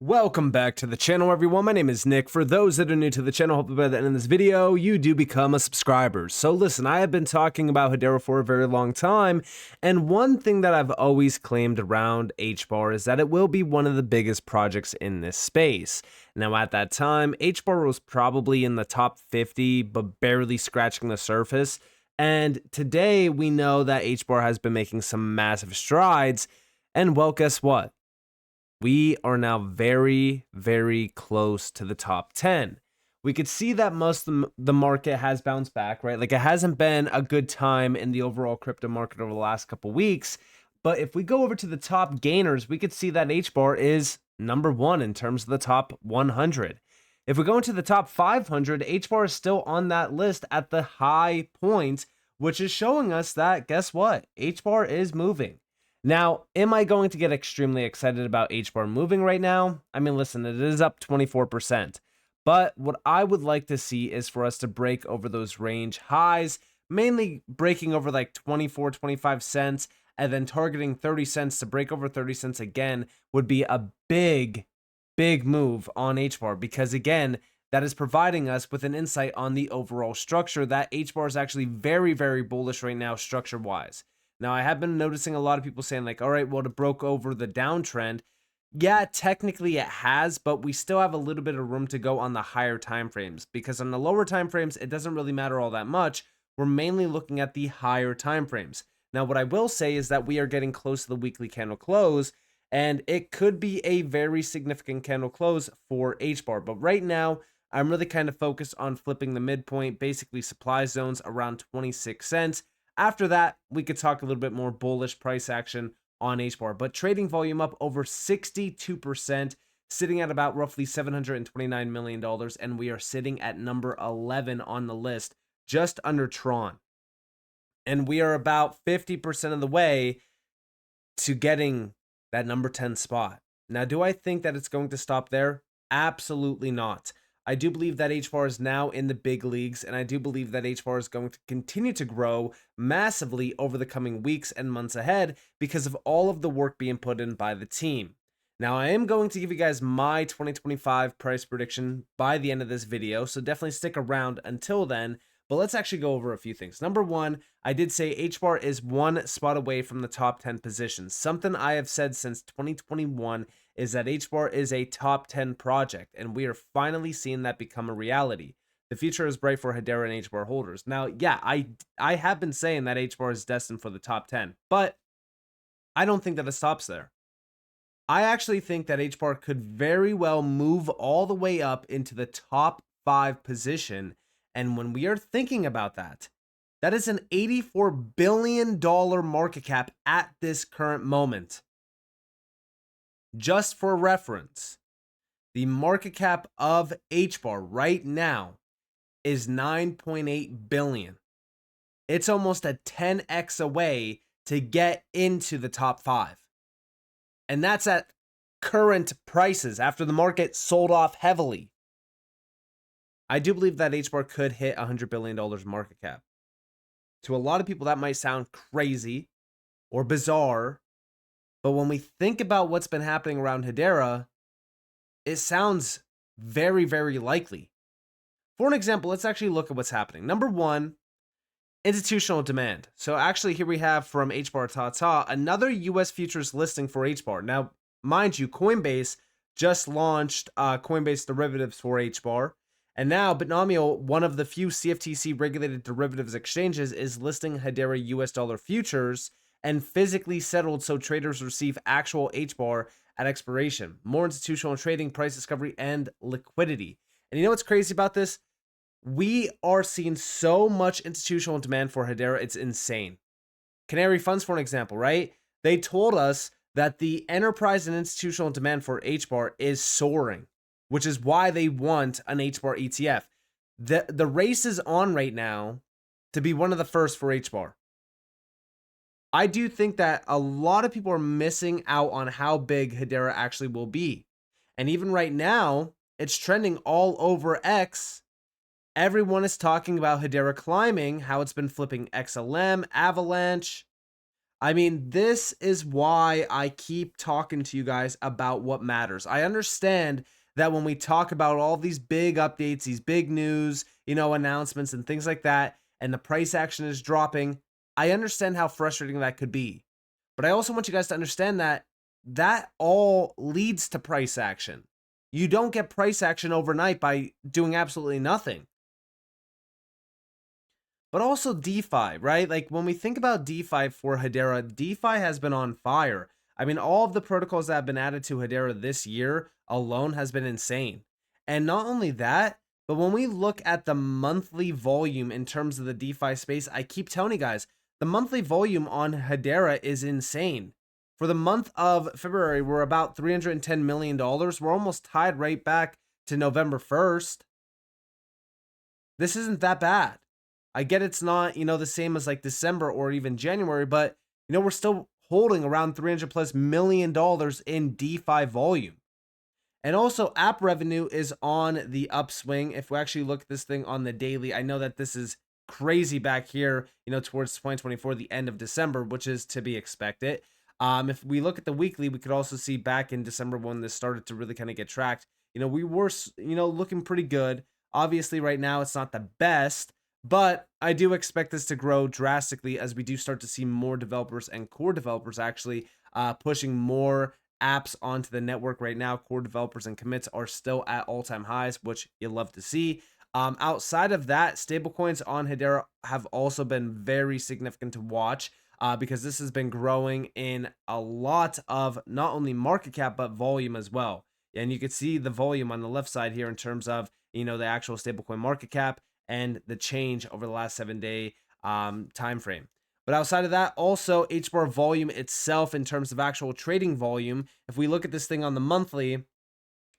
Welcome back to the channel, everyone. My name is Nick. For those that are new to the channel, hopefully by the end of this video, you do become a subscriber. So listen, I have been talking about Hedera for a very long time, and one thing that I've always claimed around HBAR is that it will be one of the biggest projects in this space. Now, at that time, HBAR was probably in the top 50, but barely scratching the surface. And today, we know that HBAR has been making some massive strides, and well, guess what? We are now very, very close to the top 10. We could see that most of the market has bounced back, right? Like, it hasn't been a good time in the overall crypto market over the last couple weeks. But if we go over to the top gainers, we could see that HBAR is number one in terms of the top 100. If we go into the top 500, HBAR is still on that list at the high point, which is showing us that, guess what? HBAR is moving. Now, am I going to get extremely excited about HBAR moving right now? I mean, listen, it is up 24%. But what I would like to see is for us to break over those range highs, mainly breaking over like 24, 25 cents, and then targeting 30 cents to break over 30 cents again would be a big, big move on HBAR because, again, that is providing us with an insight on the overall structure that HBAR is actually very, very bullish right now structure-wise. Now, I have been noticing a lot of people saying like, all right, well, it broke over the downtrend. Yeah, technically it has, but we still have a little bit of room to go on the higher time frames because on the lower time frames, it doesn't really matter all that much. We're mainly looking at the higher time frames. Now, what I will say is that we are getting close to the weekly candle close, and it could be a very significant candle close for HBAR. But right now, I'm really kind of focused on flipping the midpoint, basically supply zones around 26 cents. After that, we could talk a little bit more bullish price action on HBAR, but trading volume up over 62%, sitting at about roughly $729 million, and we are sitting at number 11 on the list, just under Tron. And we are about 50% of the way to getting that number 10 spot. Now, do I think that it's going to stop there? Absolutely not. I do believe that HBAR is now in the big leagues, and I do believe that HBAR is going to continue to grow massively over the coming weeks and months ahead because of all of the work being put in by the team. Now, I am going to give you guys my 2025 price prediction by the end of this video, so definitely stick around until then. But let's actually go over a few things. Number one, I did say HBAR is one spot away from the top 10 positions. Something I have said since 2021 is that HBAR is a top 10 project, and we are finally seeing that become a reality. The future is bright for Hedera and HBAR holders. Now, yeah, I have been saying that HBAR is destined for the top 10, but I don't think that it stops there. I actually think that HBAR could very well move all the way up into the top 5 position. And when we are thinking about that, that is an $84 billion market cap at this current moment. Just for reference, the market cap of HBAR right now is $9.8 billion. It's almost a 10x away to get into the top 5. And that's at current prices after the market sold off heavily. I do believe that HBAR could hit $100 billion market cap. To a lot of people, that might sound crazy or bizarre, but when we think about what's been happening around Hedera, it sounds very, very likely. For an example, let's actually look at what's happening. Number one, institutional demand. So actually here we have from HBAR Tata, another US futures listing for HBAR. Now, mind you, Coinbase just launched Coinbase derivatives for HBAR. And now Binomial, one of the few CFTC regulated derivatives exchanges, is listing Hedera US dollar futures and physically settled so traders receive actual HBAR at expiration. More institutional trading, price discovery, and liquidity. And you know what's crazy about this? We are seeing so much institutional demand for Hedera, it's insane. Canary Funds, for an example, right? They told us that the enterprise and institutional demand for HBAR is soaring, which is why they want an HBAR ETF. The race is on right now to be one of the first for HBAR. I do think that a lot of people are missing out on how big Hedera actually will be. And even right now, it's trending all over X. Everyone is talking about Hedera climbing, how it's been flipping XLM, Avalanche. I mean, this is why I keep talking to you guys about what matters. I understand that when we talk about all these big updates, these big news, announcements and things like that, and the price action is dropping, I understand how frustrating that could be. But I also want you guys to understand that that all leads to price action. You don't get price action overnight by doing absolutely nothing. But also DeFi, right? Like when we think about DeFi for Hedera, DeFi has been on fire. I mean, all of the protocols that have been added to Hedera this year alone has been insane. And not only that, but when we look at the monthly volume in terms of the DeFi space, I keep telling you guys, the monthly volume on Hedera is insane. For the month of February, we're about $310 million. We're almost tied right back to November 1st. This isn't that bad. I get it's not, the same as like December or even January, but we're still holding around $300+ million in DeFi volume. And also app revenue is on the upswing. If we actually look at this thing on the daily, I know that this is crazy back here, towards 2024, the end of December, which is to be expected. If we look at the weekly, we could also see back in December when this started to really kind of get tracked, we were, looking pretty good. Obviously right now it's not the best, but I do expect this to grow drastically as we do start to see more developers and core developers actually pushing more apps onto the network right now. Core developers and commits are still at all-time highs, which you love to see. Outside of that, stablecoins on Hedera have also been very significant to watch because this has been growing in a lot of not only market cap, but volume as well. And you can see the volume on the left side here in terms of, the actual stablecoin market cap and the change over the last 7-day time frame. But outside of that, also HBAR volume itself in terms of actual trading volume, if we look at this thing on the monthly,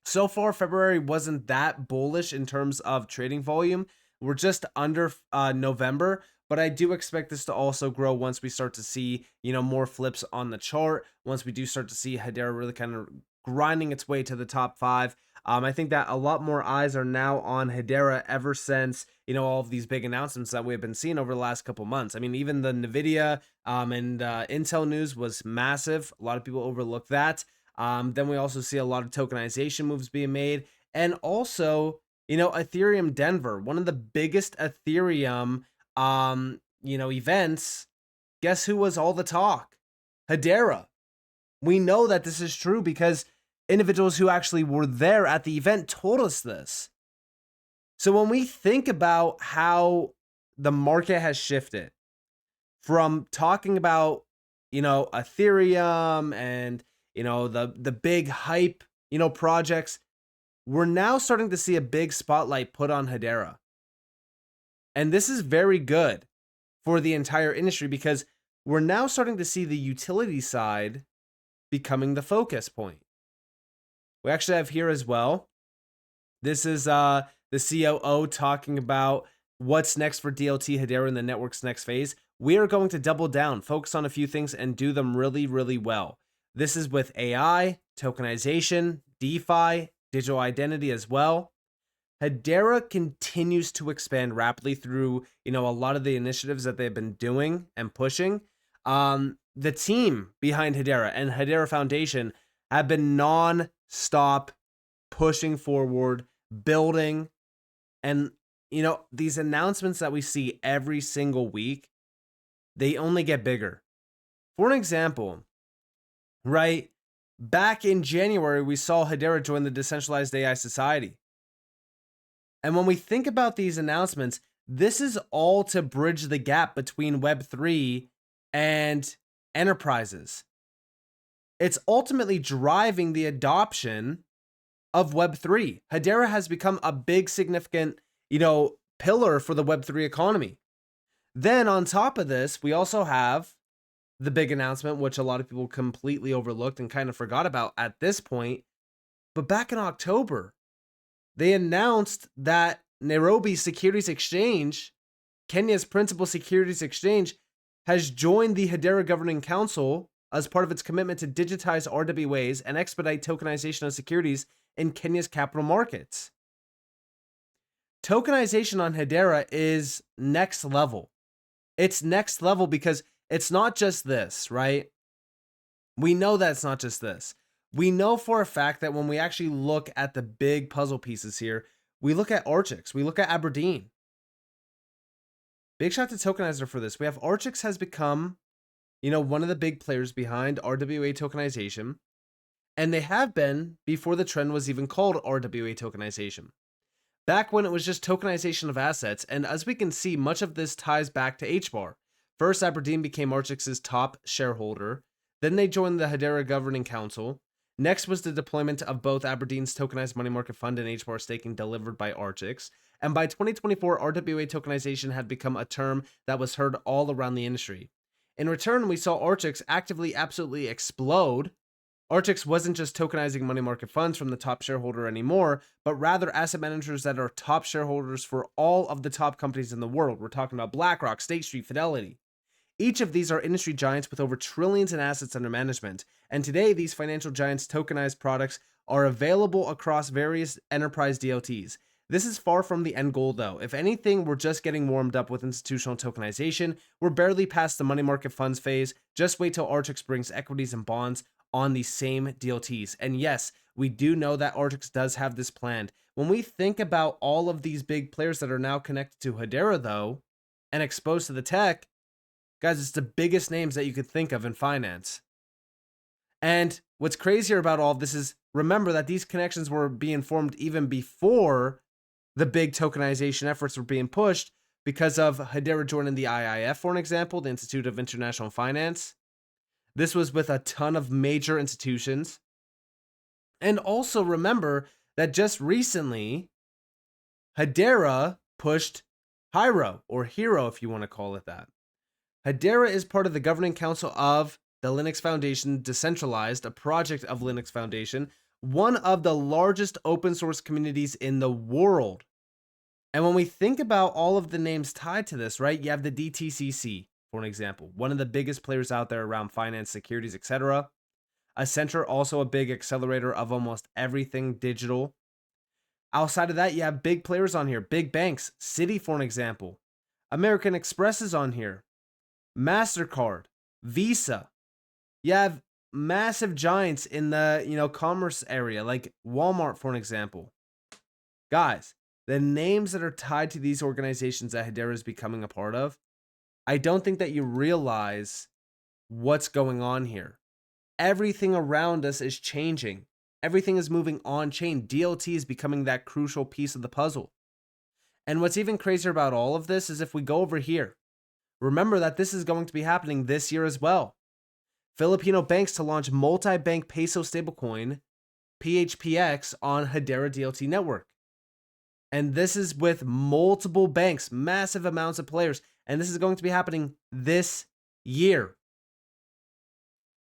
so far February wasn't that bullish in terms of trading volume. We're just under November, but I do expect this to also grow once we start to see, more flips on the chart. Once we do start to see Hedera really kind of grinding its way to the top 5. I think that a lot more eyes are now on Hedera ever since, all of these big announcements that we've been seeing over the last couple months. I mean, even the NVIDIA and Intel news was massive. A lot of people overlook that. Then we also see a lot of tokenization moves being made. And also, Ethereum Denver, one of the biggest Ethereum, events. Guess who was all the talk? Hedera. We know that this is true because individuals who actually were there at the event told us this. So when we think about how the market has shifted from talking about, Ethereum and, the big hype, projects, we're now starting to see a big spotlight put on Hedera. And this is very good for the entire industry because we're now starting to see the utility side becoming the focus point. We actually have here as well. This is the COO talking about what's next for DLT Hedera in the network's next phase. We are going to double down, focus on a few things, and do them really, really well. This is with AI, tokenization, DeFi, digital identity as well. Hedera continues to expand rapidly through, a lot of the initiatives that they've been doing and pushing. The team behind Hedera and Hedera Foundation have been non-stop pushing forward, building, and these announcements that we see every single week, they only get bigger. For an example, right, back in January, we saw Hedera join the Decentralized AI Society. And when we think about these announcements, this is all to bridge the gap between Web3 and enterprises. It's ultimately driving the adoption of Web3. Hedera has become a big, significant, pillar for the Web3 economy. Then on top of this, we also have the big announcement, which a lot of people completely overlooked and kind of forgot about at this point. But back in October, they announced that Nairobi Securities Exchange, Kenya's principal securities exchange, has joined the Hedera Governing Council as part of its commitment to digitize RWAs and expedite tokenization of securities in Kenya's capital markets. Tokenization on Hedera is next level. It's next level because it's not just this, right? We know that it's not just this. We know for a fact that when we actually look at the big puzzle pieces here, we look at Archix, we look at Aberdeen. Big shout to Tokenizer for this. We have Archix has become, one of the big players behind RWA tokenization, and they have been before the trend was even called RWA tokenization. Back when it was just tokenization of assets, and as we can see, much of this ties back to HBAR. First, Aberdeen became Archix's top shareholder. Then they joined the Hedera Governing Council. Next was the deployment of both Aberdeen's tokenized money market fund and HBAR staking delivered by Archix. And by 2024, RWA tokenization had become a term that was heard all around the industry. In return, we saw Archix actively absolutely explode. Archix wasn't just tokenizing money market funds from the top shareholder anymore, but rather asset managers that are top shareholders for all of the top companies in the world. We're talking about BlackRock, State Street, Fidelity. Each of these are industry giants with over trillions in assets under management, and today these financial giants' tokenized products are available across various enterprise DLTs. This is far from the end goal though. If anything, we're just getting warmed up with institutional tokenization. We're barely past the money market funds phase. Just wait till Archix brings equities and bonds on the same DLTs. And yes, we do know that Archix does have this planned. When we think about all of these big players that are now connected to Hedera though, and exposed to the tech, guys, it's the biggest names that you could think of in finance. And what's crazier about all of this is, remember that these connections were being formed even before the big tokenization efforts were being pushed because of Hedera joining the IIF, for an example, the Institute of International Finance. This was with a ton of major institutions. And also remember that just recently, Hedera pushed Hiro, or Hero if you want to call it that. Hedera is part of the governing council of the Linux Foundation Decentralized, a project of Linux Foundation, one of the largest open source communities in the world. And when we think about all of the names tied to this, right, you have the DTCC, for an example, one of the biggest players out there around finance, securities, etc. Accenture, also a big accelerator of almost everything digital. Outside of that, you have big players on here, big banks, Citi, for an example. American Express is on here. MasterCard, Visa. You have massive giants in the, commerce area, like Walmart, for an example. Guys, the names that are tied to these organizations that Hedera is becoming a part of, I don't think that you realize what's going on here. Everything around us is changing. Everything is moving on chain. DLT is becoming that crucial piece of the puzzle. And what's even crazier about all of this is if we go over here, remember that this is going to be happening this year as well. Filipino banks to launch multi-bank peso stablecoin, PHPX, on Hedera DLT network. And this is with multiple banks, massive amounts of players. And this is going to be happening this year.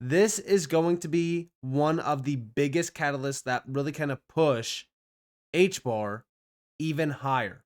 This is going to be one of the biggest catalysts that really kind of push HBAR even higher.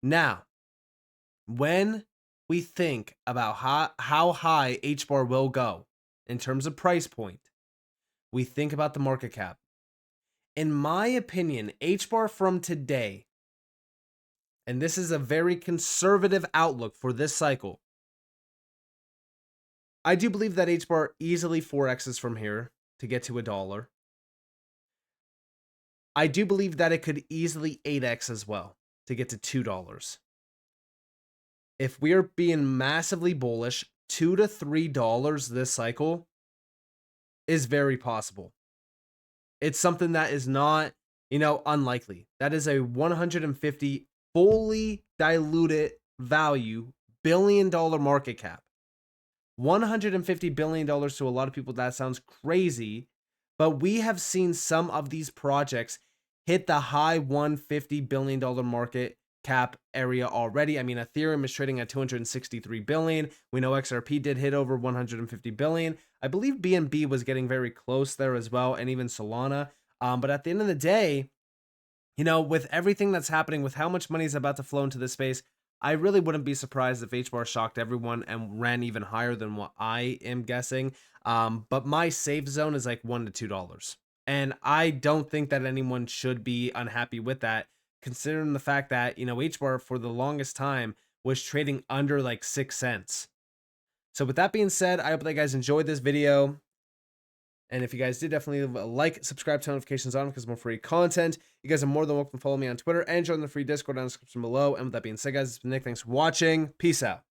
Now, when we think about how high HBAR will go in terms of price point, we think about the market cap. In my opinion, HBAR from today, and this is a very conservative outlook for this cycle, I do believe that HBAR easily 4x's from here to get to $1. I do believe that it could easily 8x as well to get to $2. If we are being massively bullish, $2 to $3 this cycle is very possible. It's something that is not, unlikely. That is a 150 fully diluted value billion-dollar market cap. $150 billion to a lot of people, that sounds crazy, but we have seen some of these projects hit the high $150 billion market cap area already. I mean, Ethereum is trading at 263 billion. We know XRP did hit over 150 billion. I believe BNB was getting very close there as well, and even Solana. But at the end of the day, with everything that's happening, with how much money is about to flow into this space, I really wouldn't be surprised if HBAR shocked everyone and ran even higher than what I am guessing. But my safe zone is like $1 to $2. And I don't think that anyone should be unhappy with that, considering the fact that, HBAR for the longest time was trading under like 6 cents. So with that being said, I hope that you guys enjoyed this video. And if you guys did, definitely leave a like, subscribe to notifications on because more free content. You guys are more than welcome to follow me on Twitter and join the free Discord down in the description below. And with that being said, guys, it's been Nick. Thanks for watching. Peace out.